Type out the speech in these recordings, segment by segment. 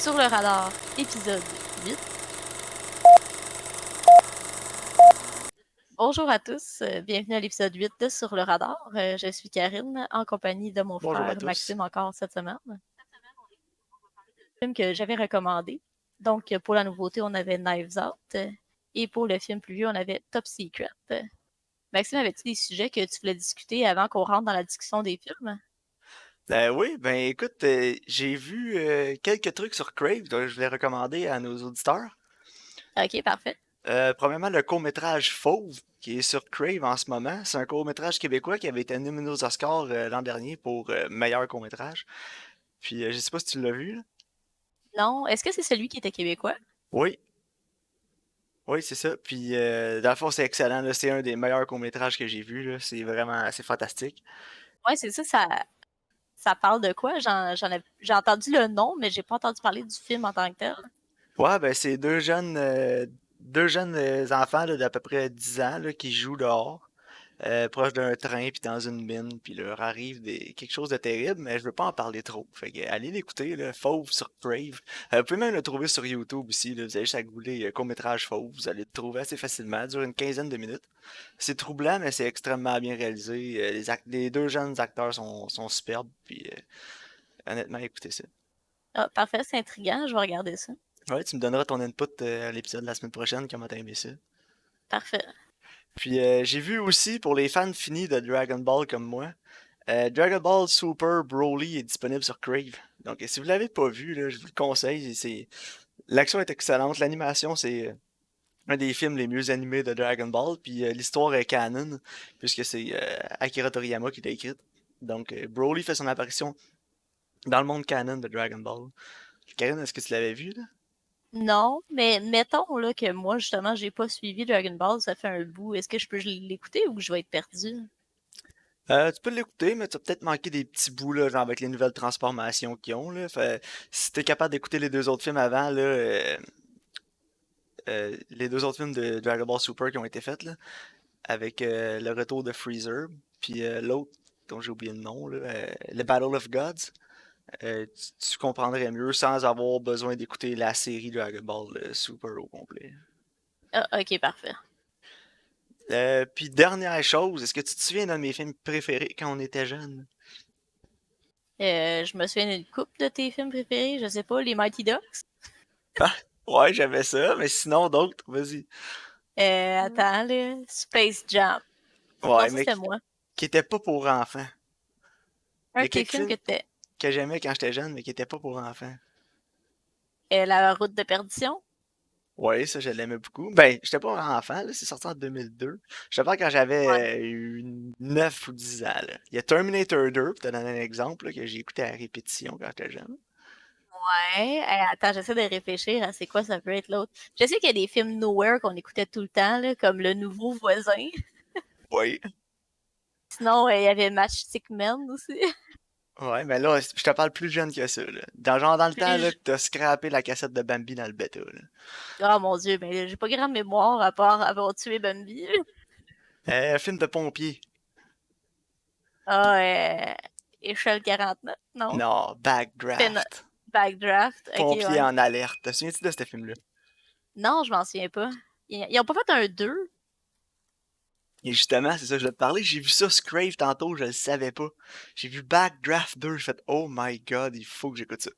Sur le radar, épisode 8. Bonjour à tous, bienvenue à l'épisode 8 de Sur le radar. Je suis Karine, en compagnie de mon Bonjour à frère tous. Maxime encore cette semaine. Un film que j'avais recommandé. Donc, pour la nouveauté, on avait Knives Out. Et pour le film plus vieux, on avait Top Secret. Maxime, avais-tu des sujets que tu voulais discuter avant qu'on rentre dans la discussion des films? Oui, écoute, j'ai vu quelques trucs sur Crave, donc je voulais recommander à nos auditeurs. Ok, parfait. Premièrement, le court-métrage Fauve, qui est sur Crave en ce moment. C'est un court-métrage québécois qui avait été nominé aux Oscars l'an dernier pour meilleur court-métrage. Puis je sais pas si tu l'as vu, là. Non, est-ce que c'est celui qui était québécois? Oui, oui, c'est ça. Puis dans le fond, c'est excellent, là. C'est un des meilleurs courts-métrages que j'ai vu, là. C'est vraiment assez fantastique. Ouais, c'est ça parle de quoi? J'ai entendu le nom, mais j'ai pas entendu parler du film en tant que tel. Ouais, c'est deux jeunes enfants là, d'à peu près 10 ans là, qui jouent dehors. Proche d'un train puis dans une mine, puis leur arrive quelque chose de terrible, mais je veux pas en parler trop. Fait que allez l'écouter, là, Fauve sur Crave. Vous pouvez même le trouver sur YouTube aussi, là. Vous avez juste à googler court-métrage Fauve, vous allez le trouver assez facilement, ça dure une quinzaine de minutes. C'est troublant, mais c'est extrêmement bien réalisé. Les deux jeunes acteurs sont superbes, puis honnêtement, écoutez ça. Ah, parfait, c'est intriguant, je vais regarder ça. Ouais, tu me donneras ton input à l'épisode de la semaine prochaine, comment t'as aimé ça. Parfait. Puis j'ai vu aussi, pour les fans finis de Dragon Ball comme moi, Dragon Ball Super Broly est disponible sur Crave. Donc, si vous l'avez pas vu, là, je vous le conseille. L'action est excellente. L'animation, c'est un des films les mieux animés de Dragon Ball. Puis l'histoire est canon, puisque c'est Akira Toriyama qui l'a écrite. Donc, Broly fait son apparition dans le monde canon de Dragon Ball. Karine, est-ce que tu l'avais vu, là? Non, mais mettons là que moi, justement, j'ai pas suivi Dragon Ball, ça fait un bout. Est-ce que je peux l'écouter ou je vais être perdue? Tu peux l'écouter, mais tu vas peut-être manquer des petits bouts, là, genre avec les nouvelles transformations qu'ils ont, là. Si t'es capable d'écouter les deux autres films avant, là, les deux autres films de Dragon Ball Super qui ont été faits, là, avec le retour de Freezer, puis l'autre, dont j'ai oublié le nom, là, le Battle of Gods, tu comprendrais mieux sans avoir besoin d'écouter la série Dragon Ball Super au complet. Ah, ok, parfait. Puis dernière chose, est-ce que tu te souviens d'un de mes films préférés quand on était jeune? Je me souviens d'une couple de tes films préférés, je sais pas, les Mighty Ducks. Ah, ouais, j'avais ça, mais sinon d'autres, vas-y. Attends, là, Space Jam. Non, Ouais, ça mais c'était moi. qui était pas pour enfants. Il Un y a de tes quelques films que films t'es que j'aimais quand j'étais jeune, mais qui étaient pas pour enfants. La Route de Perdition. Ouais, ça, je l'aimais beaucoup. J'étais pas un enfant, là, c'est sorti en 2002. Je te parle quand Ouais. j'avais 9 ou 10 ans, là. Il y a Terminator 2, pour te donner un exemple, là, que j'ai écouté à la répétition quand j'étais jeune. Ouais. Attends, j'essaie de réfléchir à c'est quoi ça peut être l'autre. Je sais qu'il y a des films Nowhere qu'on écoutait tout le temps, là, comme Le Nouveau Voisin. Oui. Sinon, il y avait Matchstick Men aussi. Ouais, mais là, je te parle plus jeune que ça, là. Dans le temps, là, Plus que t'as scrappé la cassette de Bambi dans le bêta, là. Oh mon Dieu, mais j'ai pas grande mémoire à part avoir tué Bambi. Film de pompier. Ah, échelle 49, non? Non, Pen Backdraft. Backdraft, ok, Pompier ouais. en alerte. Te souviens-tu de ce film-là? Non, je m'en souviens pas. Ils ont pas fait un 2? Et justement, c'est ça que je voulais te parler. J'ai vu ça, Scrave, tantôt, je le savais pas. J'ai vu Backdraft 2, j'ai fait Oh my god, il faut que j'écoute ça.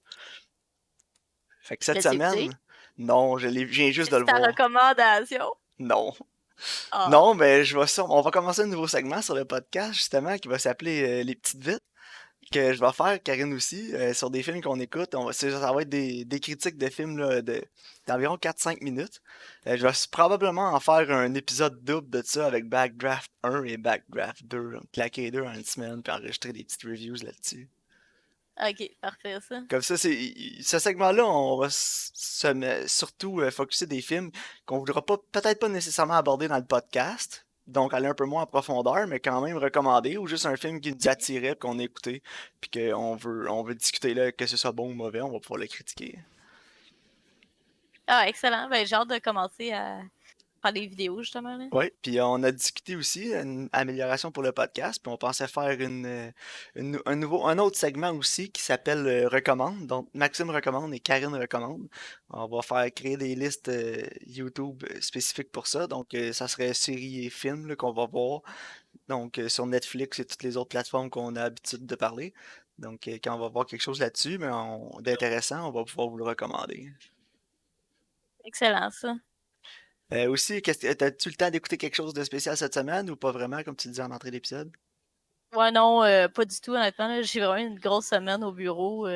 Fait que cette L'as-tu écouté? semaine, non, je viens juste de C'est le ta voir. recommandation? Non. Ah. Non, on va commencer un nouveau segment sur le podcast, justement, qui va s'appeler Les Petites Vites, que je vais faire, Karine aussi, sur des films qu'on écoute. Ça va être des critiques de films là, d'environ 4-5 minutes. Je vais probablement en faire un épisode double de ça avec Backdraft 1 et Backdraft 2, là. Claquer les deux en une semaine, puis enregistrer des petites reviews là-dessus. Ok, parfait ça. Comme ça, ce segment-là, on va surtout focuser des films qu'on voudra pas, peut-être pas nécessairement aborder dans le podcast, donc aller un peu moins en profondeur, mais quand même recommander, ou juste un film qui nous attirait, qu'on a écouté, puis on veut discuter là, que ce soit bon ou mauvais, on va pouvoir le critiquer. Ah, excellent. Ben, j'ai hâte de commencer faire des vidéos, justement, là. Oui, puis on a discuté aussi une amélioration pour le podcast, puis on pensait faire un autre segment aussi qui s'appelle Recommande. Donc Maxime recommande et Karine recommande. On va faire créer des listes YouTube spécifiques pour ça. Donc ça serait séries et films là, qu'on va voir. Donc sur Netflix et toutes les autres plateformes qu'on a l'habitude de parler. Donc quand on va voir quelque chose là-dessus, mais d'intéressant, on va pouvoir vous le recommander. Excellent, ça. Aussi, t'as-tu le temps d'écouter quelque chose de spécial cette semaine ou pas vraiment, comme tu le disais en entrée d'épisode? Ouais, non, pas du tout, honnêtement. Là. J'ai vraiment une grosse semaine au bureau.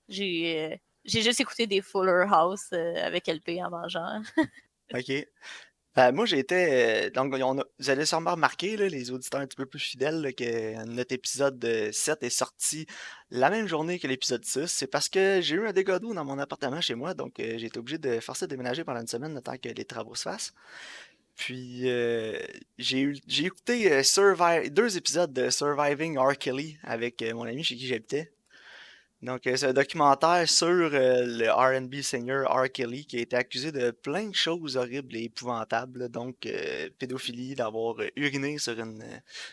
J'ai juste écouté des Fuller House avec LP en mangeant. Ok. Moi, donc, vous allez sûrement remarquer, là, les auditeurs un petit peu plus fidèles, là, que notre épisode 7 est sorti la même journée que l'épisode 6. C'est parce que j'ai eu un dégât d'eau dans mon appartement chez moi, donc j'ai été obligé de forcer de déménager pendant une semaine le temps que les travaux se fassent. Puis, j'ai écouté 2 épisodes de Surviving R. Kelly avec mon ami chez qui j'habitais. Donc, c'est un documentaire sur le R&B singer R. Kelly qui a été accusé de plein de choses horribles et épouvantables, là. Donc, pédophilie, d'avoir uriné sur une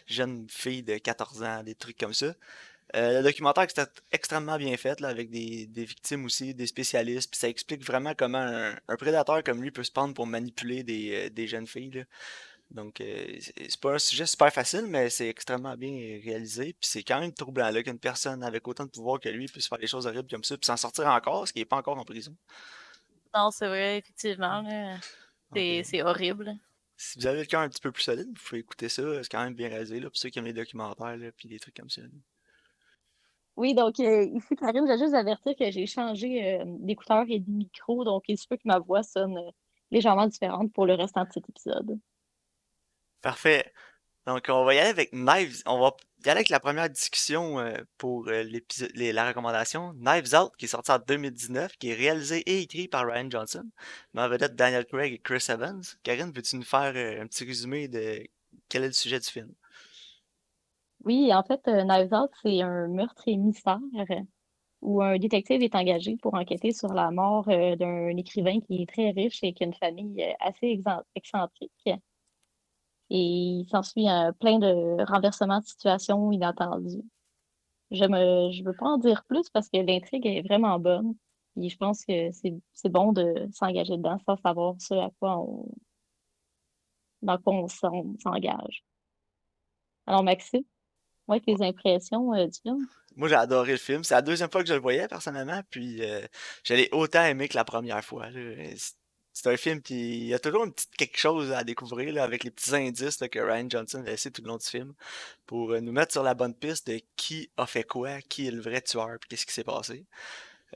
jeune fille de 14 ans, des trucs comme ça. Le documentaire était extrêmement bien fait, là, avec des victimes aussi, des spécialistes, puis ça explique vraiment comment un prédateur comme lui peut se prendre pour manipuler des jeunes filles, là. Donc, c'est pas un sujet super facile, mais c'est extrêmement bien réalisé. Puis c'est quand même troublant là, qu'une personne avec autant de pouvoir que lui puisse faire des choses horribles comme ça, puis s'en sortir encore, ce qui est pas encore en prison. Non, c'est vrai, effectivement. Là. Donc, C'est horrible. si vous avez le cœur un petit peu plus solide, vous pouvez écouter ça. C'est quand même bien réalisé, là, pour ceux qui aiment les documentaires, là, puis des trucs comme ça, là. Oui, donc ici, Karine, j'ai juste avertir que j'ai changé d'écouteur et de micro, donc il se peut que ma voix sonne légèrement différente pour le restant de cet épisode. Parfait. Donc, on va y aller avec Knives. On va y aller avec la première discussion pour la recommandation. Knives Out, qui est sorti en 2019, qui est réalisé et écrit par Ryan Johnson, mais en vedette Daniel Craig et Chris Evans. Karine, veux-tu nous faire un petit résumé de quel est le sujet du film? Oui, en fait, Knives Out, c'est un meurtre et mystère où un détective est engagé pour enquêter sur la mort d'un écrivain qui est très riche et qui a une famille assez excentrique. Et il s'ensuit plein de renversements de situations inattendus. Je veux pas en dire plus parce que l'intrigue est vraiment bonne. Et je pense que c'est bon de s'engager dedans sans savoir ce à quoi dans quoi s'engage. Alors, Maxime, ouais, tes impressions du film? Moi, j'ai adoré le film. C'est la deuxième fois que je le voyais, personnellement, puis je l'ai autant aimé que la première fois, là. C'est un film qui il y a toujours une petite quelque chose à découvrir là, avec les petits indices là, que Ryan Johnson a laissé tout le long du film pour nous mettre sur la bonne piste de qui a fait quoi, qui est le vrai tueur, puis qu'est-ce qui s'est passé.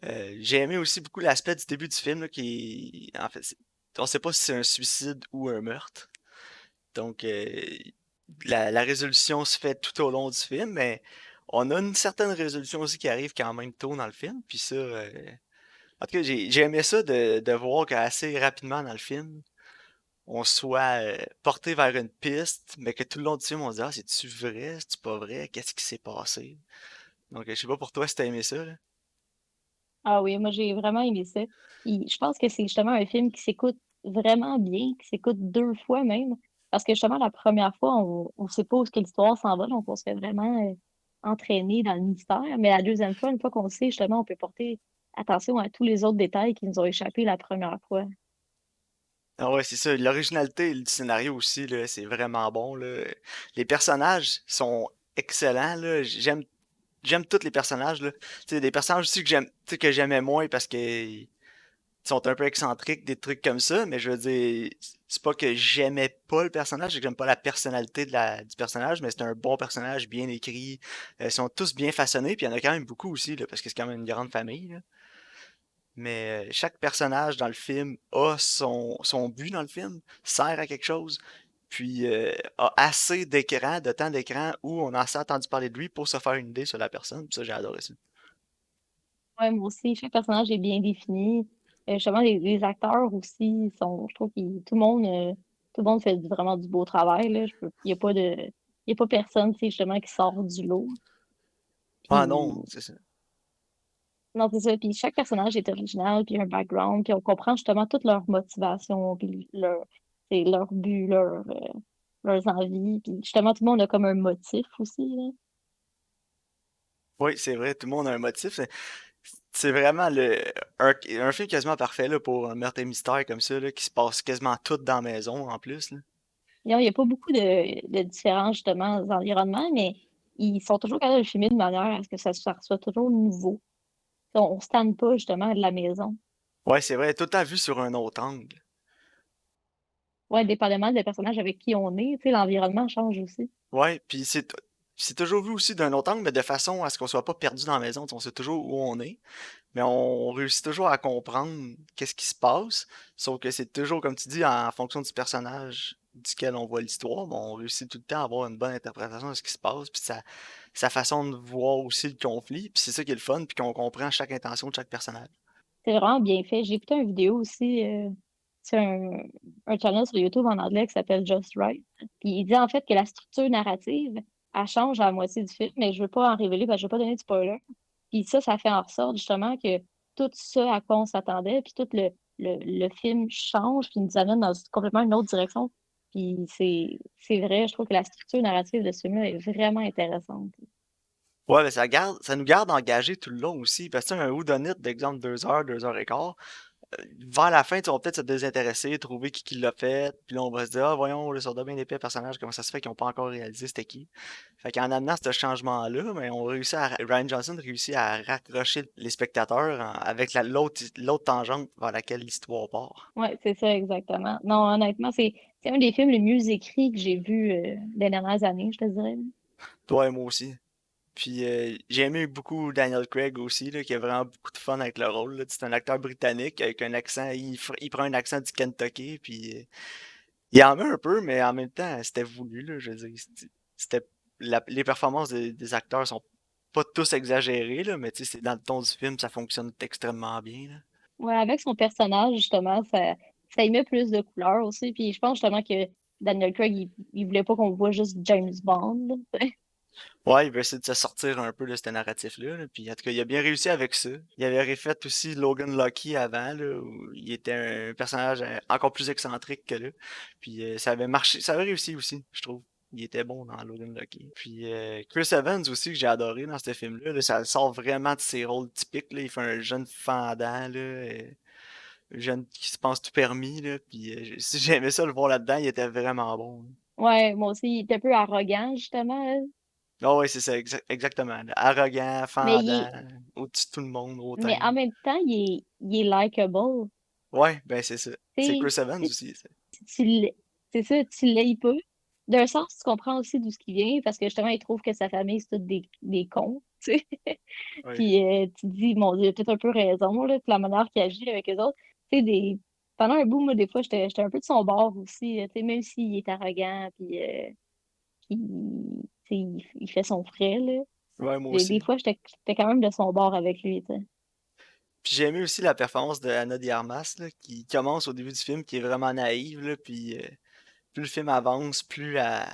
J'ai aimé aussi beaucoup l'aspect du début du film là, qui, en fait, on sait pas si c'est un suicide ou un meurtre. Donc, la résolution se fait tout au long du film, mais on a une certaine résolution aussi qui arrive quand même tôt dans le film. Puis ça, en tout cas, j'ai aimé ça de voir qu'assez rapidement dans le film, on soit porté vers une piste, mais que tout le long du film, on se dit, ah, c'est-tu vrai, c'est-tu pas vrai, qu'est-ce qui s'est passé? Donc, je sais pas pour toi si t'as aimé ça, là. Ah oui, moi j'ai vraiment aimé ça. Je pense que c'est justement un film qui s'écoute vraiment bien, qui s'écoute 2 fois même, parce que justement la première fois, on sait pas où est-ce que l'histoire s'en va, donc on se fait vraiment entraîner dans le mystère. Mais la deuxième fois, une fois qu'on sait, justement, on peut porter attention à tous les autres détails qui nous ont échappé la première fois. Ah ouais, c'est ça. L'originalité du scénario aussi, là, c'est vraiment bon, là. Les personnages sont excellents, là. J'aime tous les personnages, là. Tu sais, des personnages aussi que tu sais, que j'aimais moins parce qu'ils sont un peu excentriques, des trucs comme ça, mais je veux dire, c'est pas que j'aimais pas le personnage, c'est que j'aime pas la personnalité du personnage, mais c'est un bon personnage, bien écrit. Ils sont tous bien façonnés, puis il y en a quand même beaucoup aussi, là, parce que c'est quand même une grande famille, là. Mais chaque personnage dans le film a son but dans le film, sert à quelque chose, puis a assez d'écran, de temps d'écran où on a assez entendu parler de lui pour se faire une idée sur la personne. Puis ça, j'ai adoré ça. Ouais, moi aussi, chaque personnage est bien défini. Justement, les acteurs aussi sont, je trouve que tout le monde fait vraiment du beau travail, là. Il y a pas personne, tu sais, justement, qui sort du lot. Ah non, Puis, c'est ça. non, c'est ça. Puis chaque personnage est original, puis un background, puis on comprend justement toute leur motivation, puis c'est leur but, leurs envies. Puis justement, tout le monde a comme un motif aussi, là. Oui, c'est vrai, tout le monde a un motif. C'est vraiment un film quasiment parfait là, pour un meurtre et mystère comme ça, là, qui se passe quasiment tout dans la maison en plus. Là. Il y a pas beaucoup de différents, justement, environnements, mais ils sont toujours capables de le filmer de manière à ce que ça soit toujours nouveau. On ne se tanne pas, justement, de la maison. Ouais, c'est vrai, tout le temps vu sur un autre angle. Ouais, dépendamment des personnages avec qui on est, tu sais, l'environnement change aussi. Ouais, puis c'est toujours vu aussi d'un autre angle, mais de façon à ce qu'on soit pas perdu dans la maison. On sait toujours où on est, mais on réussit toujours à comprendre qu'est-ce qui se passe. Sauf que c'est toujours, comme tu dis, en fonction du personnage duquel on voit l'histoire, bon, on réussit tout le temps à avoir une bonne interprétation de ce qui se passe, puis sa façon de voir aussi le conflit, puis c'est ça qui est le fun, puis qu'on comprend chaque intention de chaque personnage. C'est vraiment bien fait. J'ai écouté une vidéo aussi sur un channel sur YouTube en anglais qui s'appelle Just Right. Puis il dit en fait que la structure narrative, elle change à la moitié du film, mais je veux pas en révéler parce que je veux pas donner de spoiler. Puis ça fait en sorte justement que tout ça à quoi on s'attendait, puis tout le film change, puis nous amène dans complètement une autre direction. Puis c'est vrai, je trouve que la structure narrative de ce film-là est vraiment intéressante. Ouais, mais ça nous garde engagés tout le long aussi, parce que tu sais, un whodunit d'exemple 2 heures, 2 heures et quart, vers la fin, tu vas peut-être se désintéresser, trouver qui l'a fait, puis là on va se dire, ah voyons, le soldat bien épais personnage, comment ça se fait qu'ils n'ont pas encore réalisé c'était qui. Fait qu'en amenant ce changement-là, mais Ryan Johnson réussit à raccrocher les spectateurs avec l'autre tangente vers laquelle l'histoire part. Ouais, c'est ça exactement. Non, honnêtement, c'est un des films les mieux écrits que j'ai vus des dernières années, je te dirais. Toi et moi aussi. Puis j'ai aimé beaucoup Daniel Craig aussi, là, qui a vraiment beaucoup de fun avec le rôle. Là. C'est un acteur britannique avec un accent, il prend un accent du Kentucky, puis il en met un peu, mais en même temps, c'était voulu, là, je veux dire. C'était, les performances des acteurs sont pas tous exagérées, là, mais tu sais, c'est dans le ton du film, ça fonctionne extrêmement bien, là. Ouais, avec son personnage, justement, ça y met plus de couleurs aussi. Puis je pense justement que Daniel Craig, il voulait pas qu'on voit juste James Bond, là. Ouais, il veut essayer de se sortir un peu de ce narratif-là, là, puis en tout cas, il a bien réussi avec ça. Il avait refait aussi Logan Lucky avant, là, où il était un personnage encore plus excentrique que là. Puis ça avait marché, ça avait réussi aussi, je trouve. Il était bon dans Logan Lucky. Puis Chris Evans aussi, que j'ai adoré dans ce film-là, là, ça sort vraiment de ses rôles typiques, là. Il fait un jeune fendant, là, un jeune qui se pense tout permis, là. Puis si j'aimais ça le voir là-dedans, il était vraiment bon. Ouais, moi aussi, il était un peu arrogant, justement, là. Ah ouais, c'est ça, exactement. Là. Arrogant, Mais, fendant, au-dessus de tout le monde, mais hautain. en même temps, il est likable. Ouais, ben c'est ça. C'est Tu Chris Evans sais, aussi, ça. tu c'est ça, tu l'aies pas. D'un sens, tu comprends aussi d'où ce qui vient, parce que justement, il trouve que sa famille, c'est tous des cons, tu sais. Ouais. Puis tu te dis, mon Dieu, il a peut-être un peu raison, là, puis la manière qu'il agit avec les autres. Tu sais, pendant un bout, moi, des fois, j'étais un peu de son bord aussi, tu sais, même s'il est arrogant, puis qu'il tu sais, il fait son frais, là. Ouais, moi Des aussi. fois, j'étais quand même de son bord avec lui, tu sais. Puis j'ai aimé aussi la performance de Anna de Armas, là, qui commence au début du film, qui est vraiment naïve, là, puis plus le film avance, plus elle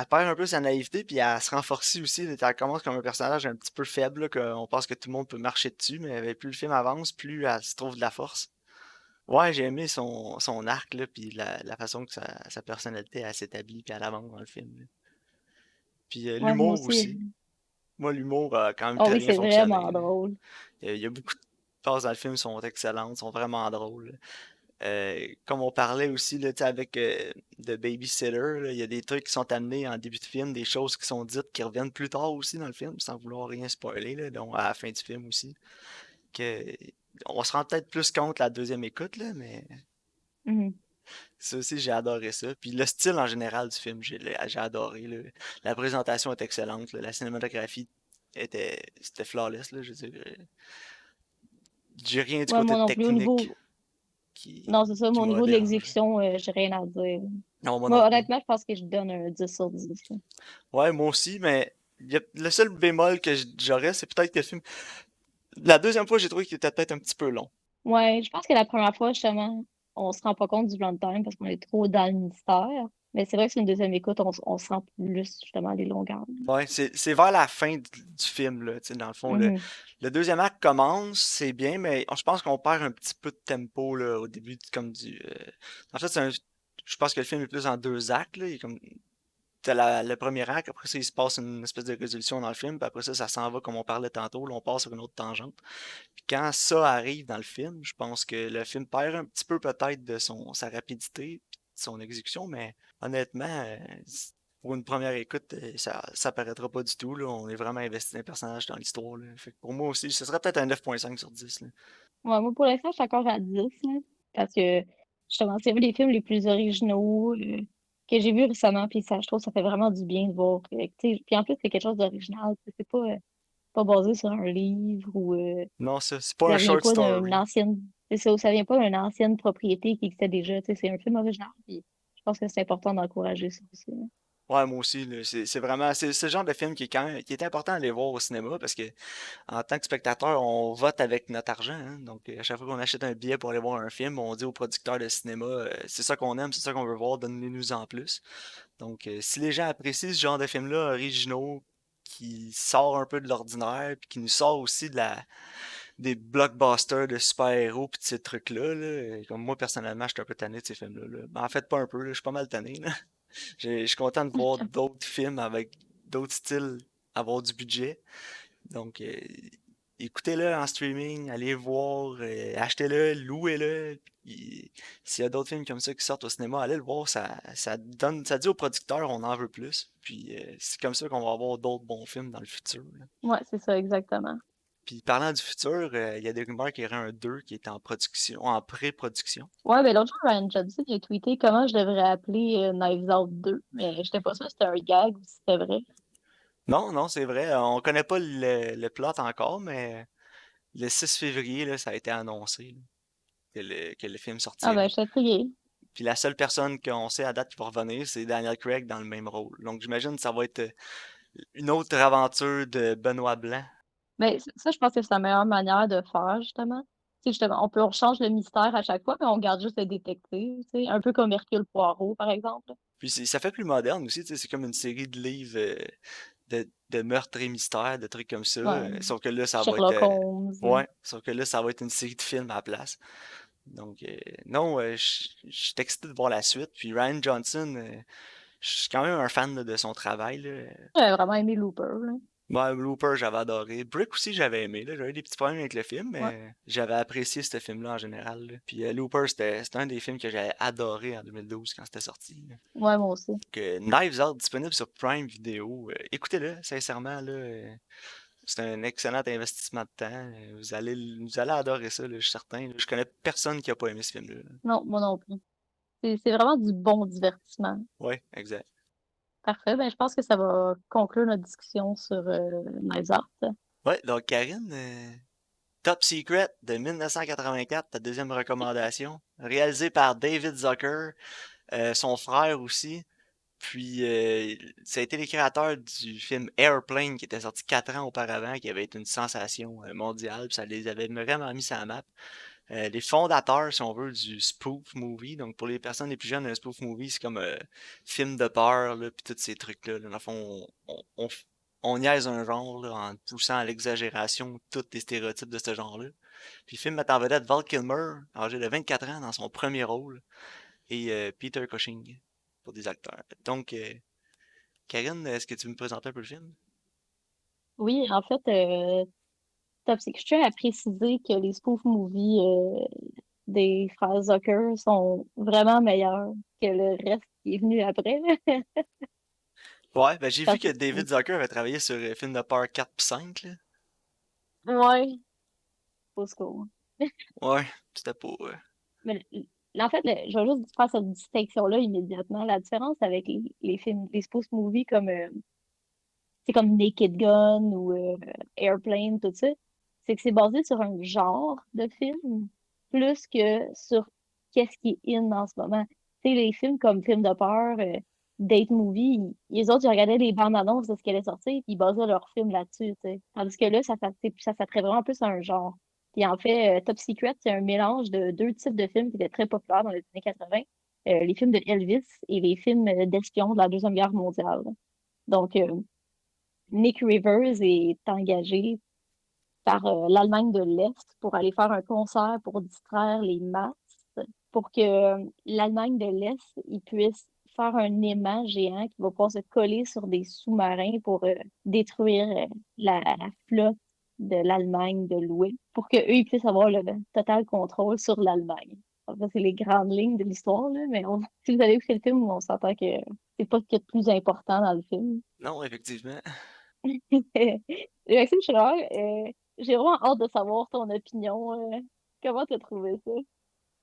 perd un peu sa naïveté, puis elle se renforce aussi. Là. Elle commence comme un personnage un petit peu faible, là, qu'on pense que tout le monde peut marcher dessus, mais plus le film avance, plus elle se trouve de la force. Ouais, j'ai aimé son arc, là, puis la façon que sa personnalité elle s'établit, puis elle avance dans le film. Là. Puis Ouais, moi l'humour aussi. aussi. Moi, l'humour a quand même Oh très oui, bien c'est fonctionné. vraiment Là. drôle. Il y a beaucoup de passes dans le film sont excellentes, sont vraiment drôles. Comme on parlait aussi là, tu sais, avec The Babysitter, là, il y a des trucs qui sont amenés en début de film, des choses qui sont dites qui reviennent plus tard aussi dans le film, sans vouloir rien spoiler, là, donc à la fin du film aussi. Que, on se rend peut-être plus compte la deuxième écoute, là, mais Mhm. ça aussi, j'ai adoré ça. Puis le style en général du film, j'ai adoré. Là. La présentation est excellente. Là. La cinématographie c'était flawless. Là, je veux dire, j'ai rien du Ouais, côté moi non plus. Au technique niveau, qui, non, c'est ça, mais qui au m'a niveau de dérangé. l'exécution, j'ai rien à dire. Non, moi non Moi, plus. honnêtement, je pense que je donne un 10 sur 10, là. Ouais, moi aussi, mais le seul bémol que j'aurais, c'est peut-être que le film. La deuxième fois, j'ai trouvé qu'il était peut-être un petit peu long. Ouais, je pense que la première fois, justement, on se rend pas compte du runtime parce qu'on est trop dans le mystère. Mais c'est vrai que c'est une deuxième écoute, on sent plus justement les longueurs. Ouais, c'est vers la fin du film, là, tu sais, dans le fond, Mhm. le deuxième acte commence, c'est bien, mais je pense qu'on perd un petit peu de tempo, là, au début, comme du... En fait, je pense que le film est plus en deux actes, là, il est comme... T'as le premier acte, après ça, il se passe une espèce de résolution dans le film, puis après ça s'en va, comme on parlait tantôt, là, on passe sur une autre tangente. Puis quand ça arrive dans le film, je pense que le film perd un petit peu peut-être de sa rapidité, puis de son exécution, mais honnêtement, pour une première écoute, ça paraîtra pas du tout, là. On est vraiment investi dans les personnages, dans l'histoire, là. Fait que pour moi aussi, ce serait peut-être un 9,5 sur 10, là. Ouais, moi, pour l'instant, je suis encore à 10, là, parce que justement, c'est un des films les plus originaux que j'ai vu récemment, puis ça, je trouve que ça fait vraiment du bien de voir. Tu sais, puis en plus, c'est quelque chose d'original. C'est pas basé sur un livre ou Non, ça, c'est pas un ça vient short pas d'une story. ancienne. C'est ça vient pas d'une ancienne propriété qui existait déjà. Tu sais, c'est un film original, puis je pense que c'est important d'encourager ça aussi, là. Ouais, moi aussi, là, c'est vraiment, c'est ce genre de film qui est important à aller voir au cinéma parce que en tant que spectateur, on vote avec notre argent, hein. Donc, à chaque fois qu'on achète un billet pour aller voir un film, on dit au producteur de cinéma, c'est ça qu'on aime, c'est ça qu'on veut voir, donnez-nous en plus. Donc, si les gens apprécient ce genre de films-là, originaux, qui sort un peu de l'ordinaire, puis qui nous sort aussi des blockbusters de super-héros, puis de ces trucs-là, là, comme moi, personnellement, je suis un peu tanné de ces films-là, là. Ben, en fait, pas un peu, là, je suis pas mal tanné, là. Je suis content de voir d'autres films avec d'autres styles avoir du budget. Donc, écoutez-le en streaming, allez voir, achetez-le, louez-le. Puis, s'il y a d'autres films comme ça qui sortent au cinéma, allez le voir. Ça dit aux producteurs, on en veut plus. Puis, c'est comme ça qu'on va avoir d'autres bons films dans le futur, là. Ouais, c'est ça, exactement. Puis, parlant du futur, il y a des rumeurs qu'il y aurait un 2 qui est en production, en pré-production. Ouais, ben l'autre jour, Ryan Johnson il a tweeté comment je devrais appeler Knives Out 2, mais j'étais pas sûre si c'était un gag ou si c'était vrai. Non, non, c'est vrai. On connaît pas le plot encore, mais le 6 février, là, ça a été annoncé, là, que le film Ah ben, sortirait. je suis intriguée. Puis la seule personne qu'on sait à date qui va revenir, c'est Daniel Craig dans le même rôle. Donc j'imagine que ça va être une autre aventure de Benoît Blanc. Mais ça, je pense que c'est la meilleure manière de faire, justement. Tu sais, justement, on change le mystère à chaque fois, mais on garde juste le détective, tu sais, un peu comme Hercule Poirot, par exemple. Puis ça fait plus moderne aussi, tu sais, c'est comme une série de livres de meurtres et mystères, de trucs comme ça. Ouais. Sauf que là, ça va être... Sherlock Holmes. ouais, sauf que là, ça va être une série de films à la place. Donc, non, je suis excité de voir la suite. Puis Ryan Johnson, je suis quand même un fan là, de son travail, là. J'avais vraiment aimé Looper, là. Ouais, Looper, j'avais adoré. Brick aussi, j'avais aimé, là. J'avais des petits problèmes avec le film, Ouais. mais j'avais apprécié ce film-là en général, là. Puis Looper, c'était un des films que j'avais adoré en 2012 quand c'était sorti, là. Ouais, moi aussi. Que Knives Out, disponible sur Prime Video. Écoutez-le, sincèrement, là. C'est un excellent investissement de temps. Vous allez adorer ça, là, je suis certain, là. Je connais personne qui a pas aimé ce film-là, là. Non, moi non plus. C'est vraiment du bon divertissement. Ouais, exact. Parfait. Ben, je pense que ça va conclure notre discussion sur Knives Out. Ouais, donc Karine, Top Secret de 1984, ta deuxième recommandation, réalisé par David Zucker, son frère aussi. Puis, ça a été les créateurs du film Airplane qui était sorti 4 ans auparavant, qui avait été une sensation mondiale, puis ça les avait vraiment mis sur la map. Les fondateurs, si on veut, du spoof movie. Donc, pour les personnes les plus jeunes, un spoof movie, c'est comme film de peur, là, puis tous ces trucs-là. Là. Dans le fond, on niaise un genre là, en poussant à l'exagération tous les stéréotypes de ce genre-là. Puis le film met en vedette Val Kilmer, âgé de 24 ans, dans son premier rôle, et Peter Cushing pour des acteurs. Donc, Karine, est-ce que tu me présentes un peu le film? Oui, en fait, Top Secret, je tiens à préciser que les spoof movies des frères Zucker sont vraiment meilleurs que le reste qui est venu après, là. Ouais, ben j'ai vu Parce que que, David Zucker avait travaillé sur films de peur 4 pis 5, là. ouais, au secours. Ouais, c'était pas... Mais en fait, je vais juste faire cette distinction-là immédiatement. La différence avec les films, les spoof movies comme, c'est comme Naked Gun ou Airplane, tout ça, c'est que c'est basé sur un genre de film plus que sur qu'est-ce qui est in en ce moment. Tu sais, les films comme films de peur, date movie, les autres, ils regardaient les bandes annonces de ce qui allait sortir, puis ils basaient leur film là-dessus, tu sais. Tandis que là, ça s'attrait vraiment plus à un genre. Puis en fait, Top Secret, c'est un mélange de deux types de films qui étaient très populaires dans les années 80. les films de Elvis et les films d'espions de la Deuxième Guerre mondiale. Donc, Nick Rivers est engagé par l'Allemagne de l'Est pour aller faire un concert pour distraire les masses, pour que l'Allemagne de l'Est il puisse faire un aimant géant qui va pouvoir se coller sur des sous-marins pour détruire la flotte de l'Allemagne de l'Ouest, pour qu'eux ils puissent avoir le total contrôle sur l'Allemagne. Ça, c'est les grandes lignes de l'histoire, là, mais si vous avez vu le film, on s'entend que c'est pas ce qu'il y a de plus important dans le film. Non, effectivement. Maxime Schiller, j'ai vraiment hâte de savoir ton opinion. Comment t'as trouvé ça?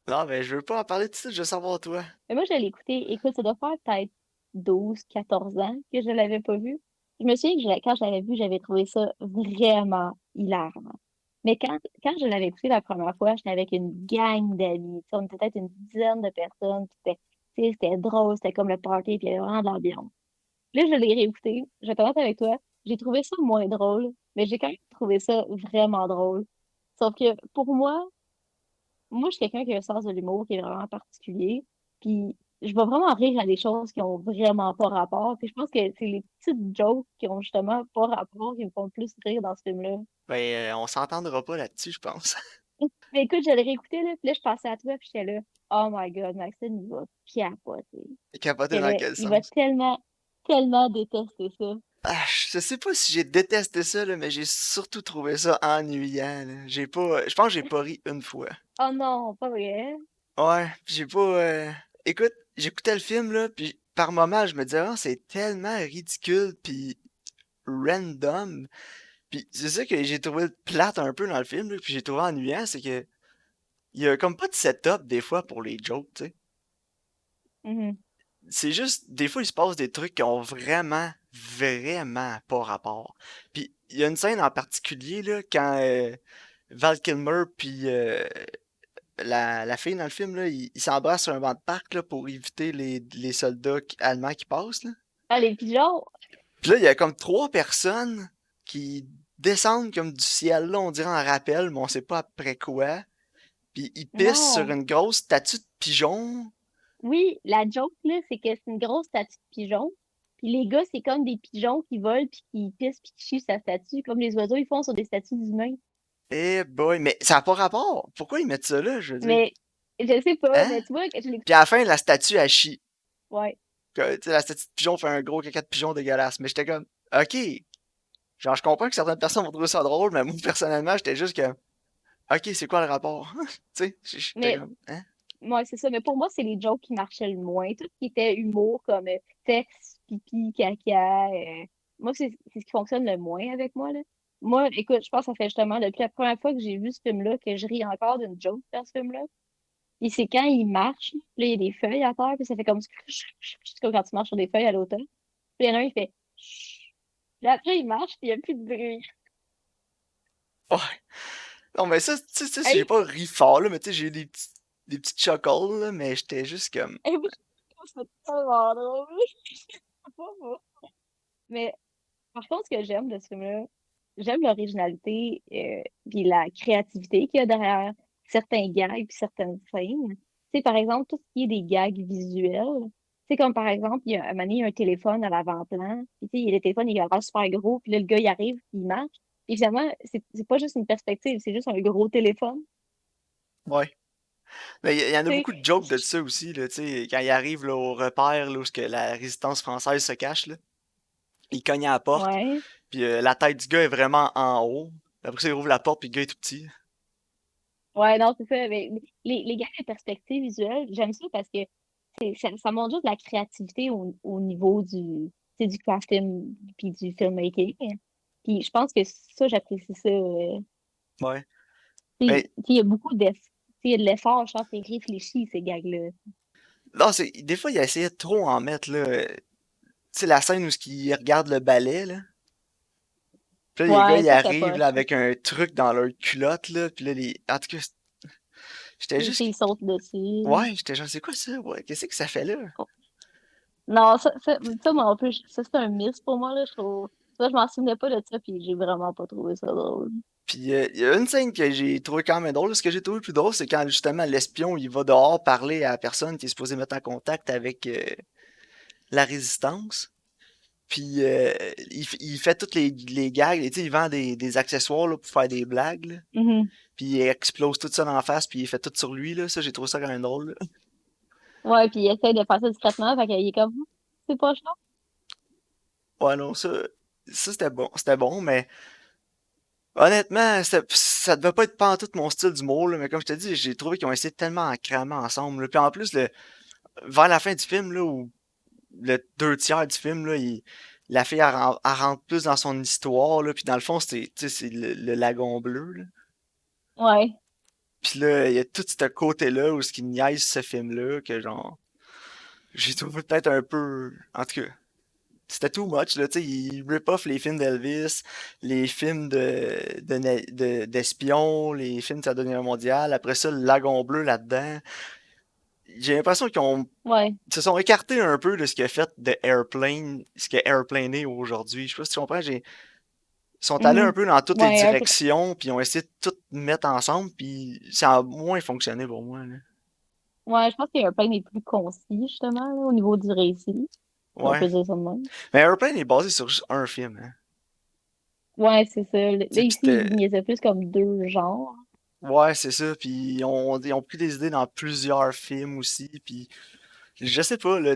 Non, mais je veux pas en parler tout de suite, je veux savoir toi. Mais moi, je l'ai écouté. Écoute, ça doit faire peut-être 12, 14 ans que je l'avais pas vu. Je me souviens que quand je l'avais vu, j'avais trouvé ça vraiment hilarant. Mais quand je l'avais écouté la première fois, j'étais avec une gang d'amis. Tu sais, on était peut-être une dizaine de personnes. Puis tu sais, c'était drôle, c'était comme le party, puis il y avait vraiment de l'ambiance. Là, je l'ai réécouté. Je vais être honnête avec toi. J'ai trouvé ça moins drôle, mais j'ai quand même trouvé ça vraiment drôle. Sauf que pour moi, je suis quelqu'un qui a un sens de l'humour qui est vraiment particulier. Puis je vais vraiment rire à des choses qui ont vraiment pas rapport. Puis je pense que c'est les petites jokes qui ont justement pas rapport qui me font le plus rire dans ce film-là. Ben, on s'entendra pas là-dessus, je pense. Mais écoute, je l'ai réécouté, là, puis là, je pensais à toi, puis j'étais là, oh my God, Maxime, il va capoter. Capoté dans quel Il va sens? tellement, tellement détester ça. Ah, je sais pas si j'ai détesté ça, là, mais j'ai surtout trouvé ça ennuyant, là. Je pense que j'ai pas ri une fois. Oh non, pas vrai. Ouais, pis j'ai pas. Écoute, j'écoutais le film là, puis par moments je me disais, oh, c'est tellement ridicule puis random. Puis c'est ça que j'ai trouvé plate un peu dans le film, là, puis j'ai trouvé ennuyant, c'est que il y a comme pas de setup des fois pour les jokes, tu sais. Mhm. C'est juste, des fois il se passe des trucs qui ont vraiment pas rapport. Puis il y a une scène en particulier là quand Val Kilmer puis la fille dans le film, là, il s'embrasse sur un banc de parc là, pour éviter les soldats allemands qui passent. Là. Ah, les pigeons? Puis là, il y a comme trois personnes qui descendent comme du ciel, là, on dirait en rappel, mais on sait pas après quoi. Puis ils pissent sur Non. une grosse statue de pigeon. Oui, la joke, là, c'est que c'est une grosse statue de pigeon. Puis les gars, c'est comme des pigeons qui volent, puis qui pissent, puis qui chient sa statue, comme les oiseaux, ils font sur des statues d'humains. Eh boy, mais ça n'a pas rapport. Pourquoi ils mettent ça là, je veux dire? Mais je sais pas, Hein? mais tu vois, que je l'ai... Puis à la fin, la statue, elle chie. Ouais. Que, tu sais, la statue de pigeon fait un gros caca de pigeon dégueulasse. Mais j'étais comme, ok. Genre, je comprends que certaines personnes vont trouver ça drôle, mais moi, personnellement, j'étais juste comme, ok, c'est quoi le rapport? Tu sais, j'étais Mais comme, hein? moi, c'est ça. Mais pour moi, c'est les jokes qui marchaient le moins. Tout ce qui était humour, comme sexe, pipi, caca. Moi, c'est ce qui fonctionne le moins avec moi, là. Moi, écoute, je pense que ça fait justement depuis la première fois que j'ai vu ce film-là que je ris encore d'une joke dans ce film-là. Et c'est quand il marche, puis là, il y a des feuilles à terre, puis ça fait comme, c'est comme quand tu marches sur des feuilles à l'automne. Puis il y en a un, il fait chut. Puis après, il marche, puis il n'y a plus de bruit. Ouais. Non, mais ça, tu sais, j'ai Hey, pas ri fort, là, mais tu sais, j'ai eu des petites chuckles, là, mais j'étais juste comme, hey, moi, je trouve ça tellement drôle. Pas moi. Mais par contre, ce que j'aime de ce film-là, j'aime l'originalité puis la créativité qu'il y a derrière certains gags puis certaines scènes. Tu sais, par exemple, tout ce qui est des gags visuels. Tu sais, comme par exemple, il y a, un moment donné, il y a un téléphone à l'avant-plan. Puis tu sais, le téléphone, il a l'air super gros. Puis là, le gars, il arrive, puis il marche. Et finalement, c'est pas juste une perspective, c'est juste un gros téléphone. ouais. Mais il y en a Tu beaucoup de jokes de sais, ça aussi, là, tu sais, quand il arrive là, au repère, là, où ce que la résistance française se cache, là, il cogne à la porte, ouais. puis la tête du gars est vraiment en haut. Après ça, il ouvre la porte, puis le gars est tout petit. Ouais, non, c'est ça. Mais les gags de perspective visuelle, j'aime ça parce que ça montre juste de la créativité au niveau du, tu sais, du casting puis du filmmaking. Puis je pense que ça, j'apprécie ça. Ouais. Tu Mais sais, il y a beaucoup d'effort. Il y a de l'effort, je pense, c'est réfléchi, ces gags-là. non, des fois, il a essayé de trop en mettre, là. Tu sais, la scène où il regarde le ballet, là. Puis là, les gars, Ouais, ils ça, c'était arrivent, là, poche. avec un truc dans leur culotte, là. Puis là, en tout cas, j'étais Les juste. filles sautent dessus. Ouais, j'étais genre, c'est quoi ça? Ouais, qu'est-ce que ça fait là? Non, ça, moi, en plus, ça, c'est un miss pour moi, là, je trouve. Ça, je m'en souvenais pas de ça, puis j'ai vraiment pas trouvé ça drôle. Puis il y a une scène que j'ai trouvé quand même drôle. Ce que j'ai trouvé le plus drôle, c'est quand justement l'espion il va dehors parler à la personne qui est supposée mettre en contact avec la résistance. Puis il fait toutes les gags. Tu sais, il vend des accessoires là, pour faire des blagues. Là. Mhm. Puis il explose tout ça dans la face, puis il fait tout sur lui. Là. Ça, j'ai trouvé ça quand même drôle. Là. Ouais, puis il essaie de faire ça discrètement, fait qu'il est comme, c'est pas chaud. Ouais, non, ça c'était bon. C'était bon, mais honnêtement, ça devait pas être pantoute mon style d'humour, là, mais comme je te dis, j'ai trouvé qu'ils ont essayé tellement en cramer ensemble. Là. Puis en plus, vers la fin du film, là, où le deux tiers du film, là, la fille, elle rentre plus dans son histoire, là, puis dans le fond, c'est le lagon bleu, là. Ouais. Puis là, il y a tout ce côté-là où ce qui niaise ce film-là, que genre, j'ai trouvé peut-être un peu, en tout cas, c'était too much, là, tu sais, il rip off les films d'Elvis, les films d'espions, les films de la Deuxième Guerre mondiale, après ça, le lagon bleu là-dedans. J'ai l'impression Ouais. se sont écartés un peu de ce qu'a fait de Airplane, ce que Airplane est aujourd'hui. Je sais pas si tu comprends, ils sont allés un Mhm. peu dans toutes les Ouais, un peu. directions, puis ils ont essayé de tout mettre ensemble, puis ça a moins fonctionné pour moi, là. Ouais, je pense qu'il y a un plan est plus concis, justement, là, au niveau du récit. Si on Ouais. peut dire ça de même. Mais Airplane est basé sur juste un film, hein. Ouais, c'est ça. Là, Tu sais, ici, il niaisait plus comme deux genres. ouais, c'est ça, puis ils ont pris des idées dans plusieurs films aussi, puis je sais pas, là,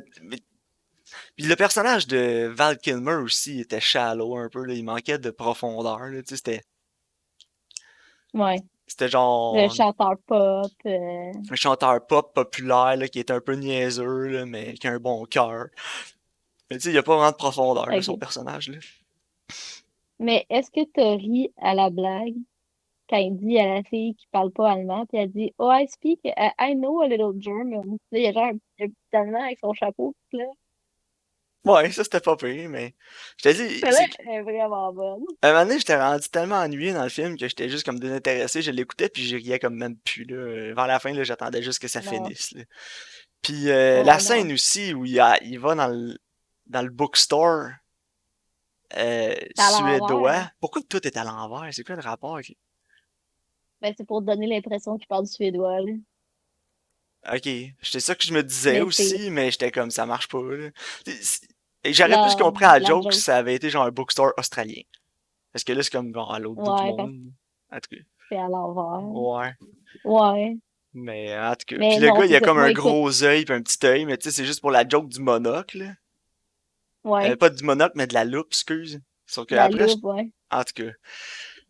puis le personnage de Val Kilmer aussi était shallow un peu, là, il manquait de profondeur, là, tu sais, Ouais. c'était Le genre chanteur pop. un chanteur pop populaire là, qui est un peu niaiseux, là, mais qui a un bon cœur. Mais tu sais, il n'y a pas vraiment de profondeur, là, son OK. personnage. Là. Mais est-ce que t'as ri à la blague quand il dit à la fille qui parle pas allemand, puis elle dit, Oh, I speak, I know a little German. Là, il y a genre un petit allemand avec son chapeau, puis là, Ouais, ça c'était pas pire, mais je te dis, celle-là est vraiment bonne. à un moment donné, j'étais rendu tellement ennuyé dans le film que j'étais juste comme désintéressé. Je l'écoutais puis je riais comme même plus. Là. Vers la fin, là, j'attendais juste que ça Non. finisse. Là. Puis la Ouais, non. scène aussi où il va dans le bookstore C'est à l'envers. suédois. Pourquoi tout est à l'envers? C'est quoi le rapport avec... Ben, c'est pour donner l'impression qu'il parle du suédois, là. Ok, c'était ça que je me disais Mais c'est aussi, mais j'étais comme ça marche pas. Là. Et j'aurais plus compris à la la joke si joke. ça avait été genre un bookstore australien. Parce que là, c'est comme genre à l'autre bout du Ouais, parce que monde. En tout cas, c'est à l'envers. ouais. Ouais. Mais en tout cas. Puis Mais le non, gars, il c'est a ça. comme Moi, un écoute, gros œil puis un petit œil, mais tu sais, c'est juste pour la joke du monocle. Là. ouais, Pas du monocle, mais de la loupe, excuse. Sauf que la après, loupe, ouais. en tout cas.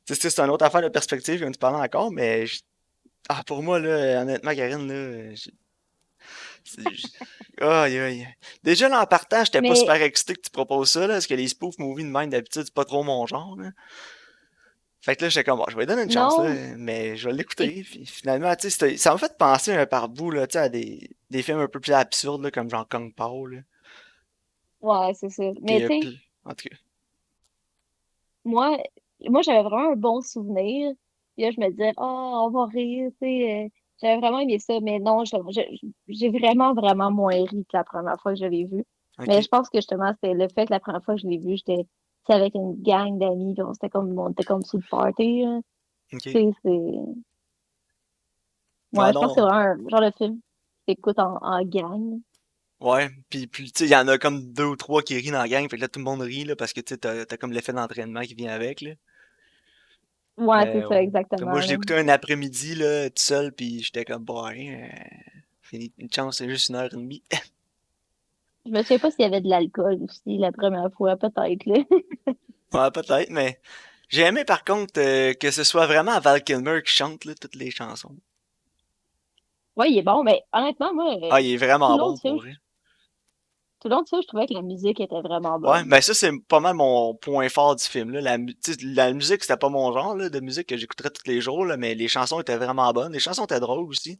Tu sais, c'est une autre affaire de perspective, comme tu parlais encore, mais pour moi, là, honnêtement, Karine, là, aïe, aïe. Déjà, là, en partant, j'étais pas Mais super excité que tu proposes ça, là, parce que les spoof movies de même, d'habitude, c'est pas trop mon genre, là. Fait que là, j'étais comme, bon, je vais lui donner une chance, là, non, mais je vais et- l'écouter. Puis finalement, tu sais, ça m'a fait penser un par bout, là, tu sais, à des films un peu plus absurdes, là, comme genre Kung Pao, là. ouais, c'est ça. Qu'il Mais y a tu sais, plus. En tout cas. moi, moi j'avais vraiment un bon souvenir. Puis là, je me disais, oh, on va rire, tu sais. J'avais vraiment aimé ça, mais non, j'ai vraiment, vraiment moins ri que la première fois que je l'ai vu. Mais Ok. je pense que justement, c'était le fait que la première fois que je l'ai vu, j'étais avec une gang d'amis, puis on était comme sous le party, là. Ok. Tu sais, c'est. Ah Ouais, je pense que c'est non. vraiment un genre de film que t'écoutes en gang. Ouais. Puis tu sais, il y en a comme deux ou trois qui rient dans la gang, fait que là, tout le monde rit, là, parce que, tu sais, t'as comme l'effet d'entraînement qui vient avec, là. Ouais, Mais c'est ça, comme moi, exactement, je l'ai là. écouté un après-midi, là, tout seul, puis j'étais comme, bon, hein, une chance, c'est juste une heure et demie. Je me souviens pas s'il y avait de l'alcool aussi la première fois, peut-être, là. Ouais, peut-être, mais j'ai aimé par contre que ce soit vraiment Val Kilmer qui chante là, toutes les chansons. Ouais, il est bon, mais honnêtement, moi, Ah, il est tout vraiment le long bon du film, pour vrai. tout le long du film, je trouvais que la musique était vraiment Ouais, bonne. ben ça c'est pas mal mon point fort du film là. Tu sais, la musique c'était pas mon genre là, de musique que j'écouterais tous les jours là, mais les chansons étaient vraiment bonnes. Les chansons étaient drôles aussi.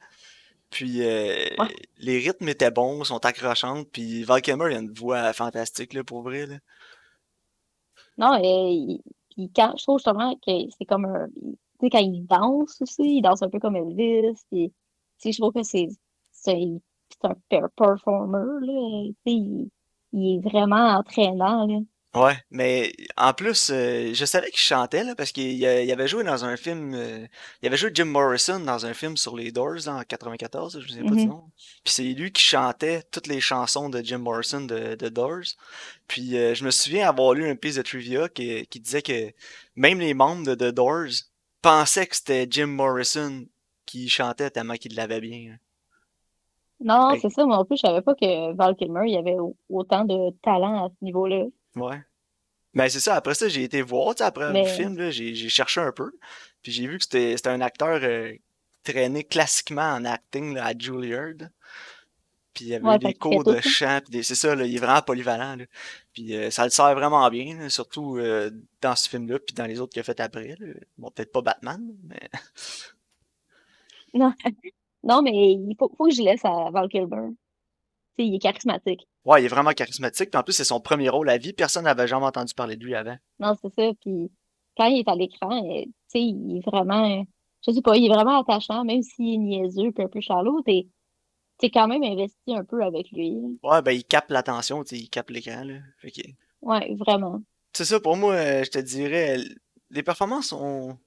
Puis Ouais. les rythmes étaient bons, sont accrochantes. Puis Val Kilmer il a une voix fantastique là pour vrai là. Non, puis quand, je trouve justement que c'est comme un, tu sais, quand il danse aussi, il danse un peu comme Elvis, puis, tu sais, je trouve que c'est un performer, là, tu sais, il est vraiment entraînant, là. Ouais, mais en plus, je savais qu'il chantait là, parce qu'il avait joué dans un film. Il avait joué Jim Morrison dans un film sur les Doors là, en 94, je ne sais pas du Mhm. nom. Puis c'est lui qui chantait toutes les chansons de Jim Morrison de Doors. Puis je me souviens avoir lu un piece de trivia qui disait que même les membres de The Doors pensaient que c'était Jim Morrison qui chantait tellement qu'il l'avait bien, hein. Non, Fait c'est ça, moi en plus, je savais pas que Val Kilmer, il y avait autant de talent à ce niveau-là. ouais. Ben c'est ça, après ça, j'ai été voir, tu sais, après le Mais film, là, j'ai cherché un peu, puis j'ai vu que c'était un acteur traîné classiquement en acting là, à Juilliard, puis il y avait ouais, des fait qu'il fait cours tout, de là. chant, puis c'est ça, là, il est vraiment polyvalent, là. Puis ça le sert vraiment bien, là, surtout dans ce film-là, puis dans les autres qu'il a fait après, là. Bon, peut-être pas Batman, mais... Non, non, mais faut que je laisse à Val Kilmer. Tu sais, il est charismatique. Ouais, il est vraiment charismatique, puis en plus, c'est son premier rôle à vie, personne n'avait jamais entendu parler de lui avant. Non, c'est ça. Puis quand il est à l'écran, tu sais, il est vraiment, je sais pas, il est vraiment attachant, même s'il est niaiseux puis un peu charlot, t'es quand même investi un peu avec lui, là. Ouais, ben il capte l'attention, tu sais, il capte l'écran, là. Fait que Ouais, vraiment. c'est ça, pour moi, je te dirais, les performances sont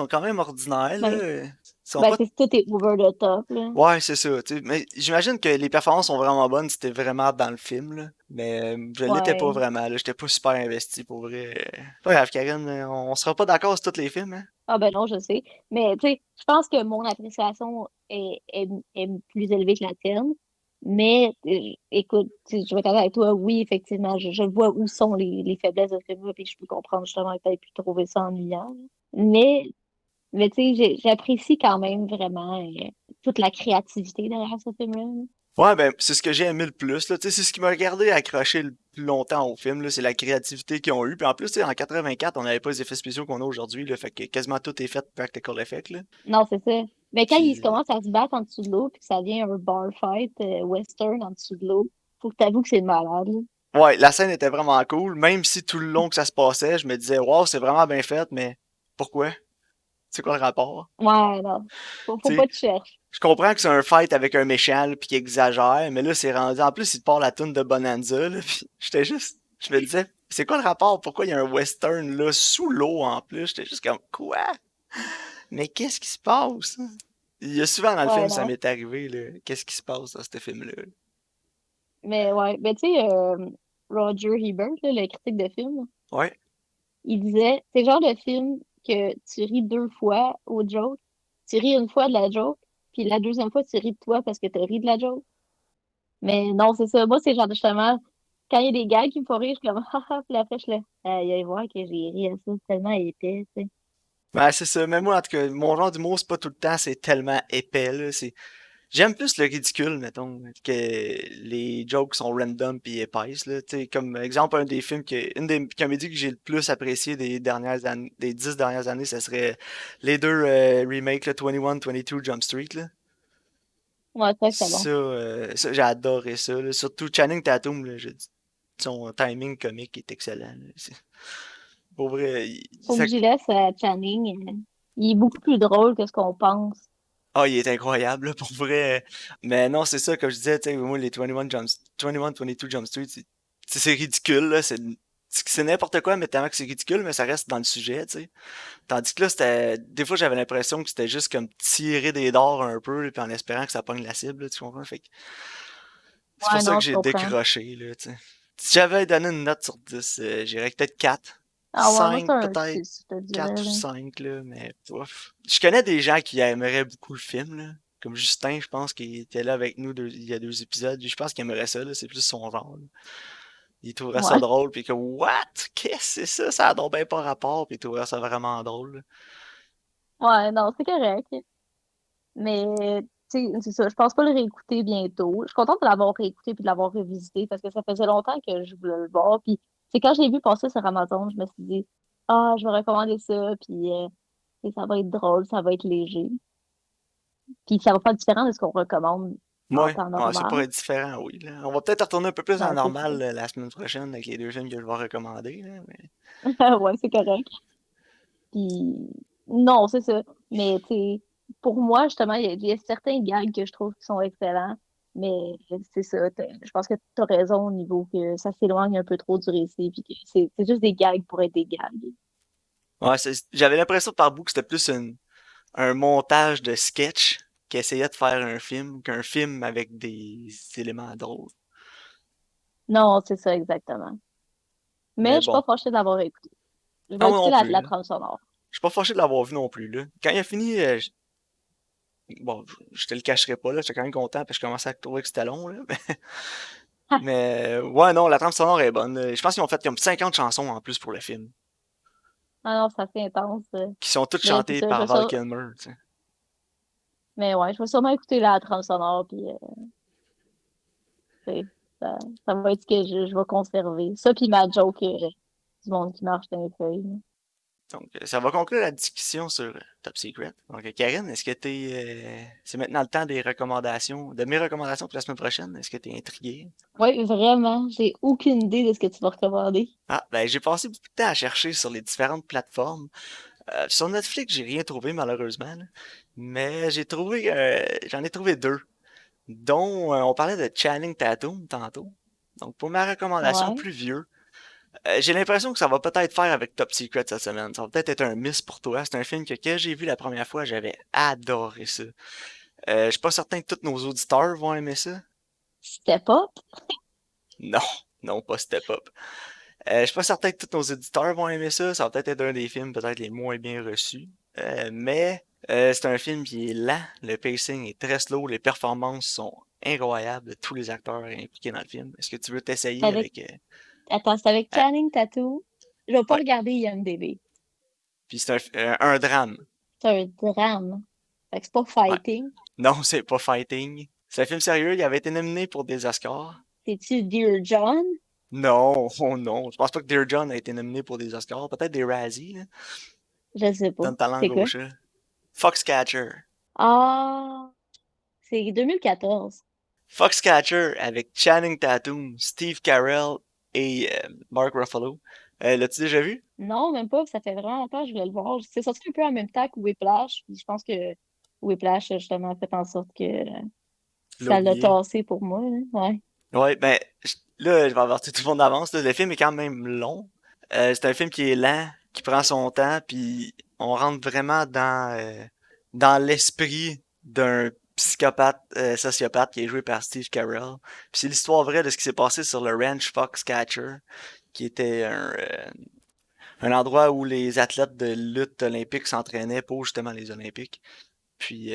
quand même ordinaires, là. Ben, Sont pas. c'est tout est over the top, là. Ouais, c'est ça, tu sais. Mais j'imagine que les performances sont vraiment bonnes si t'es vraiment dans le film, là. Mais je l'étais pas Ouais. vraiment, là. J'étais pas super investi pour vrai. Pas grave, Karine, on sera pas d'accord sur tous les films, hein. Ah ben non, je sais. Mais tu sais, je pense que mon appréciation est plus élevée que la tienne. Mais écoute, tu sais, je vais être honnête avec toi, oui, effectivement, je vois où sont les faiblesses de ce film-là, puis je peux comprendre justement que tu pu trouver ça ennuyant, là. Mais, mais tu sais, j'apprécie quand même vraiment toute la créativité derrière ce film-là, là. Ouais, ben, c'est ce que j'ai aimé le plus, là. Tu sais, c'est ce qui m'a gardé accroché le plus longtemps au film, là. C'est la créativité qu'ils ont eu. Puis en plus, tu sais, en 84, on n'avait pas les effets spéciaux qu'on a aujourd'hui, là. Fait que quasiment tout est fait practical effect, là. Non, c'est ça. Mais quand ils Puis, commencent à se battre en dessous de l'eau, puis que ça devient un bar fight western en dessous de l'eau, faut que t'avoues que c'est malade, là. ouais, la scène était vraiment cool, même si tout le long que ça se passait, je me disais, wow, c'est vraiment bien fait, mais pourquoi? C'est quoi le rapport? Ouais, non. Faut Tu sais, pas te chercher. je comprends que c'est un fight avec un méchant, là, puis qu'il exagère, mais là, c'est rendu, en plus, il te part la tune de Bonanza, là, puis je me disais, c'est quoi le rapport? Pourquoi il y a un western, là, sous l'eau, en plus? J'étais juste comme, quoi? Mais qu'est-ce qui se passe? Il y a souvent dans le Ouais, film, ça non. m'est arrivé, là, qu'est-ce qui se passe dans ce film-là? Mais ouais, ben tu sais, Roger Ebert, là, le critique de film, là, Ouais. il disait, c'est le genre de film que tu ris deux fois au joke, tu ris une fois de la joke, puis la deuxième fois, tu ris de toi parce que t'as ri de la joke. Mais non, c'est ça. Moi, c'est genre justement, quand il y a des gars qui me font rire, je suis comme, haha, puis après, je suis là, il voir que j'ai ri à ça, c'est tellement épais, tu sais. Ben, c'est ça. Mais moi, en tout cas, mon genre d'humour, c'est pas tout le temps, c'est tellement épais, là. J'aime plus le ridicule, mettons, que les jokes sont random pis épaisses, là. Tu sais, comme exemple, un des films une des comédies que j'ai le plus apprécié des dernières années, des 10 dernières années, ça serait les deux remakes, là, 21, 22 Jump Street, là. Ouais, c'est vrai que c'est bon. Ça, j'ai adoré ça, là. Surtout Channing Tatum, là, son timing comique est excellent, là. Pour vrai, Faut que j'y laisse Channing. Il est beaucoup plus drôle que ce qu'on pense. ah, il est incroyable, là, pour vrai. Mais non, c'est ça, comme je disais, tu sais, moi, les 21, 22 Jump Street, c'est ridicule, là. C'est n'importe quoi, mais tellement que c'est ridicule, mais ça reste dans le sujet, tu sais. Tandis que là, des fois, j'avais l'impression que c'était juste comme tirer des dards un peu, puis en espérant que ça pogne la cible, là, tu comprends? Fait que c'est pour Ouais, ça que non, je j'ai comprends. décroché, là, tu sais. Si j'avais donné une note sur 10, j'irais peut-être 4. Ah ouais, moi, c'est 5 un peut-être. 6, je te dirais, 4 ou là. 5 là, mais ouf. Je connais des gens qui aimeraient beaucoup le film, là. Comme Justin, je pense qu'il était là avec nous il y a 2 épisodes. Je pense qu'il aimerait ça, là. C'est plus son genre, là. Il trouverait ça Ouais. drôle, puis comme, what? Qu'est-ce que c'est ça? Ça a donc bien pas rapport, puis il trouverait ça vraiment drôle, là. Ouais, non, c'est correct. Mais, tu sais, c'est ça. Je pense pas le réécouter bientôt. Je suis contente de l'avoir réécouté puis de l'avoir revisité parce que ça faisait longtemps que je voulais le voir. Puis, c'est quand je l'ai vu passer sur Amazon, je me suis dit, ah, je vais recommander ça. Puis, tu sais, ça va être drôle, ça va être léger. Puis, ça va pas être différent de ce qu'on recommande en Ouais, temps ouais, ça normal. pourrait être différent, oui, là. On va peut-être retourner un peu plus en Ben, c'est ça. normal la semaine prochaine avec les deux films que je vais recommander, là, mais... Ouais, c'est correct. Puis, non, c'est ça. Mais, tu sais, pour moi, justement, il y a certains gags que je trouve qui sont excellents. Mais c'est ça, je pense que tu as raison au niveau que ça s'éloigne un peu trop du récit, puis que c'est juste des gags pour être des gags. Ouais, j'avais l'impression par bout que c'était plus un montage de sketch qui essayait de faire un film qu'un film avec des éléments drôles. Non, c'est ça exactement. Mais Mais je suis pas bon. fâchée de l'avoir écouté. Je Non, vais moi écouter non plus, la là. trame sonore. Je suis pas fâché de l'avoir vu non plus, là. Quand il a fini, bon, je te le cacherai pas, là. J'étais quand même content parce que je commençais à trouver que c'était long, là. Mais ouais, non, la trame sonore est bonne. Je pense qu'ils ont fait comme 50 chansons en plus pour le film, Ah non, c'est assez intense. qui sont toutes Mais c'est chantées ça, par Val Kilmer, tu sais. mais ouais, je vais sûrement écouter la trame sonore, puis c'est- ça, ça va être ce que je vais conserver. Ça, puis ma joke du monde qui marche dans les feuilles. Donc, ça va conclure la discussion sur Top Secret. Donc, Karine, est-ce que c'est maintenant le temps des recommandations, de mes recommandations pour la semaine prochaine? Est-ce que t'es intriguée? Oui, vraiment, j'ai aucune idée de ce que tu vas recommander. Ah, ben, j'ai passé beaucoup de temps à chercher sur les différentes plateformes. Sur Netflix, j'ai rien trouvé, malheureusement, là. Mais j'en ai trouvé deux, dont on parlait de Channing Tatum tantôt. Donc, pour ma recommandation Ouais. plus vieux, j'ai l'impression que ça va peut-être faire avec Top Secret cette semaine. Ça va peut-être être un miss pour toi. C'est un film que quand j'ai vu la première fois, j'avais adoré ça. Je suis pas certain que tous nos auditeurs vont aimer ça. Step Up? Non, non, pas Step Up. Je suis pas certain que tous nos auditeurs vont aimer ça. Ça va peut-être être un des films peut-être les moins bien reçus. Mais c'est un film qui est lent. Le pacing est très slow. Les performances sont incroyables de tous les acteurs impliqués dans le film. Est-ce que tu veux t'essayer Avec... avec... Attends, c'est avec euh, Channing Tatum. Je vais pas ouais. regarder IMDb. Puis c'est un drame. C'est un drame. Fait que c'est pas Ouais. fighting. Non, c'est pas fighting. C'est un film sérieux. Il avait été nominé pour des Oscars. C'est-tu Dear John? Non, oh non. Je pense pas que Dear John a été nominé pour des Oscars. Peut-être des Razzie, là. Je sais pas. Donne ta langue C'est au quoi? chat. Foxcatcher. Ah, c'est 2014. Foxcatcher avec Channing Tatum, Steve Carell et Mark Ruffalo. L'as-tu déjà vu? Non, même pas. Ça fait vraiment longtemps que je voulais le voir. C'est sorti un peu en même temps que Whiplash. Puis je pense que Whiplash, justement, a fait en sorte que Tu l'as ça l'a oublié. tassé pour moi, là. Ouais. Ouais, ben, là, je vais avertir tout le monde d'avance. Là. Le film est quand même long. C'est un film qui est lent, qui prend son temps, puis on rentre vraiment dans l'esprit d'un psychopathe, sociopathe qui est joué par Steve Carell. Puis c'est l'histoire vraie de ce qui s'est passé sur le ranch Foxcatcher, qui était un endroit où les athlètes de lutte olympique s'entraînaient pour justement les Olympiques. Puis,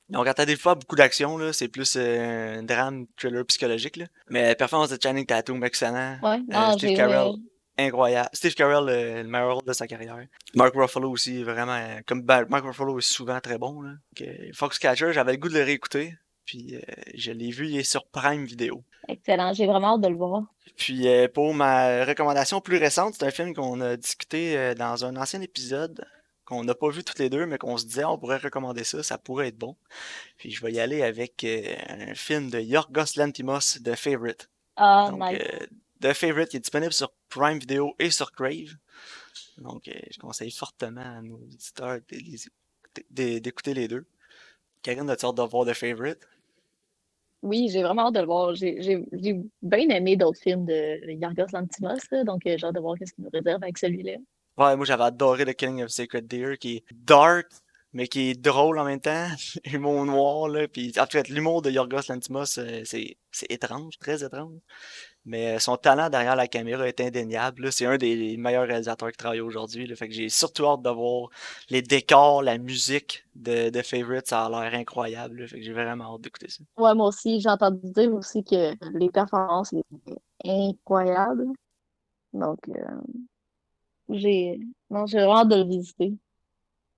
donc, quand t'as des fois beaucoup d'action, là, c'est plus un drame, thriller psychologique, là. Mais la performance de Channing Tatum, excellent. Ouais. Non, Steve Carell, incroyable. Steve Carell, le meilleur rôle de sa carrière. Mark Ruffalo aussi, vraiment, Mark Ruffalo est souvent très bon, là. Foxcatcher, j'avais le goût de le réécouter. Puis, je l'ai vu, il est sur Prime Video. excellent. J'ai vraiment hâte de le voir. Puis pour ma recommandation plus récente, c'est un film qu'on a discuté dans un ancien épisode, qu'on n'a pas vu toutes les deux, mais qu'on se disait on pourrait recommander ça, ça pourrait être bon. Puis je vais y aller avec un film de Yorgos Lanthimos, The Favorite. Ah, Donc nice. The Favorite qui est disponible sur Prime Video et sur Crave. Donc je conseille fortement à nos auditeurs d'écouter les deux. Karine, as-tu hâte de voir The Favorite? Oui, j'ai vraiment hâte de le voir. J'ai bien aimé d'autres films de Yorgos Lanthimos, là, donc j'ai hâte de voir ce qu'il nous réserve avec celui-là. Ouais, moi j'avais adoré The Killing of Sacred Deer, qui est dark, mais qui est drôle en même temps. Humour noir, là. Puis, en fait, l'humour de Yorgos Lanthimos, c'est étrange, très étrange. Mais son talent derrière la caméra est indéniable, là. C'est un des meilleurs réalisateurs qui travaille aujourd'hui, là. Fait que j'ai surtout hâte de voir les décors, la musique de Favorite, ça a l'air incroyable, là. Fait que j'ai vraiment hâte d'écouter ça. Ouais, moi aussi, j'ai entendu dire aussi que les performances étaient incroyables. Donc, j'ai non, j'ai vraiment hâte de le visiter.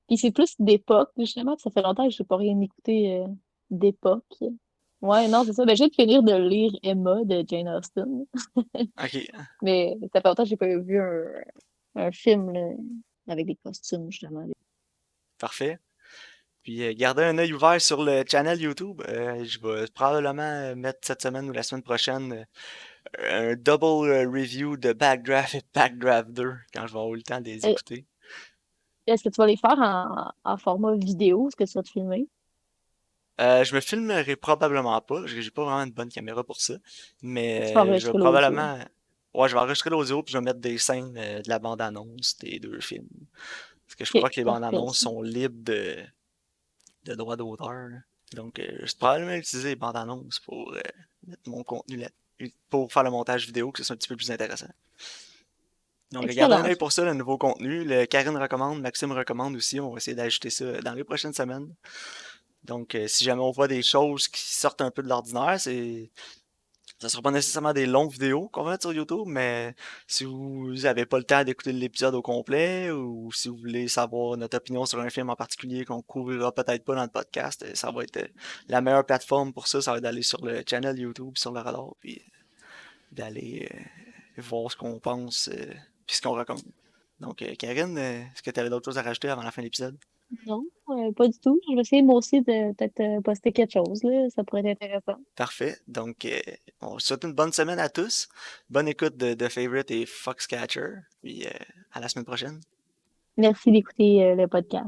Puis c'est plus d'époque, justement, puis ça fait longtemps que je n'ai pas rien écouté d'époque. Ouais, non, c'est ça. Ben, j'ai de finir de lire Emma de Jane Austen. Ok, Mais ça fait longtemps que j'ai pas vu un film là, avec des costumes, justement. parfait. Puis gardez un œil ouvert sur le channel YouTube. Je vais probablement mettre cette semaine ou la semaine prochaine un double review de Backdraft et Backdraft 2 quand je vais avoir eu le temps de les Euh, écouter. Est-ce que tu vas les faire en format vidéo? Est-ce que tu vas te filmer? Je me filmerai probablement pas, parce que j'ai pas vraiment une bonne caméra pour ça. Tu vas Mais je vais enregistrer l'audio. probablement. Ouais, je vais enregistrer l'audio puis je vais mettre des scènes de la bande-annonce des deux films. Parce que je Ok, crois que les parfait, bandes-annonces ça. sont libres de droits d'auteur, là. Donc, je vais probablement utiliser les bandes-annonces pour mettre mon contenu là, pour faire le montage vidéo, que ce soit un petit peu plus intéressant. Donc, gardez un Excellent. œil pour ça, le nouveau contenu. Le Karine recommande, Maxime recommande aussi. On va essayer d'ajouter ça dans les prochaines semaines. Donc, si jamais on voit des choses qui sortent un peu de l'ordinaire, ça sera pas nécessairement des longues vidéos qu'on va mettre sur YouTube, mais si vous avez pas le temps d'écouter l'épisode au complet ou si vous voulez savoir notre opinion sur un film en particulier qu'on couvrira peut-être pas dans le podcast, ça va être la meilleure plateforme pour ça, ça va être d'aller sur le channel YouTube, sur le radar, puis d'aller voir ce qu'on pense, puis ce qu'on recommande. Donc, Karine, est-ce que tu avais d'autres choses à rajouter avant la fin de l'épisode? Non, pas du tout. Je vais essayer moi aussi de peut-être poster quelque chose, là. Ça pourrait être intéressant. Parfait. Donc, on vous souhaite une bonne semaine à tous. Bonne écoute de Favorite et Foxcatcher. Puis, à la semaine prochaine. Merci d'écouter le podcast.